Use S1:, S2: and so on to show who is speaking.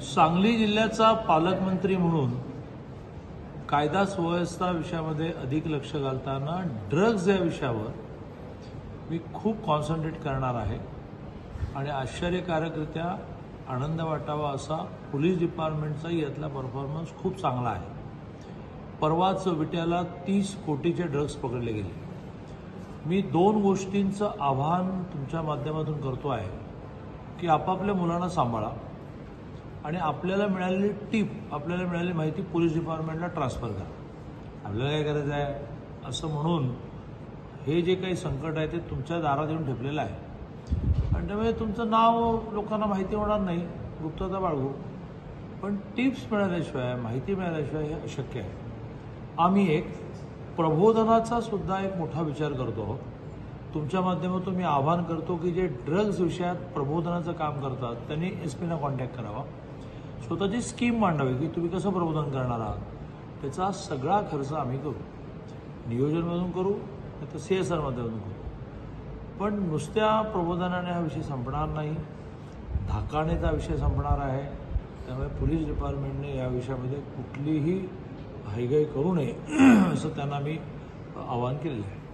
S1: सांगली जिल्ह्याचा पालकमंत्री म्हणून कायदा सुव्यवस्था विषयामध्ये अधिक लक्ष घालताना ड्रग्ज या विषयावर मी खूप कॉन्सन्ट्रेट करणार आहे आणि आश्चर्यकारकरित्या आनंद वाटावा असा पोलीस डिपार्टमेंटचाही यातला परफॉर्मन्स खूप चांगला आहे। परवाच विट्याला 30 कोटीचे ड्रग्ज पकडले गेले। मी दोन गोष्टींचं आवाहन तुमच्या माध्यमातून करतो आहे की आपापल्या मुलांना सांभाळा आणि आपल्याला मिळालेली टीप, आपल्याला मिळालेली माहिती पोलीस डिपार्टमेंटला ट्रान्सफर करा। आपल्याला काय करायचं आहे असं म्हणून हे जे काही संकट आहे ते तुमच्या दारात येऊन ठेपलेलं आहे आणि त्यामुळे तुमचं नाव लोकांना माहिती होणार नाही, गुप्तता बाळगू, पण टिप्स मिळाल्याशिवाय, माहिती मिळाल्याशिवाय हे अशक्य आहे। आम्ही एक प्रबोधनाचा सुद्धा एक मोठा विचार करतो। तुमच्या माध्यमातून मी आवाहन करतो की जे ड्रग्ज विषयात प्रबोधनाचं काम करतात त्यांनी SP-ना कॉन्टॅक्ट करावा, स्वतःची स्कीम मांडावी की तुम्ही कसं प्रबोधन करणार आहात, त्याचा सगळा खर्च आम्ही करू, नियोजनमधून करू, आता CSR माध्यमातून करू, पण नुसत्या प्रबोधनाने हा विषय संपणार नाही, धाकाने हा विषय संपणार आहे। त्यामुळे पोलीस डिपार्टमेंटने या विषयामध्ये कुठलीही हयगय करू नये असं त्यांना मी आवाहन केलेलं आहे।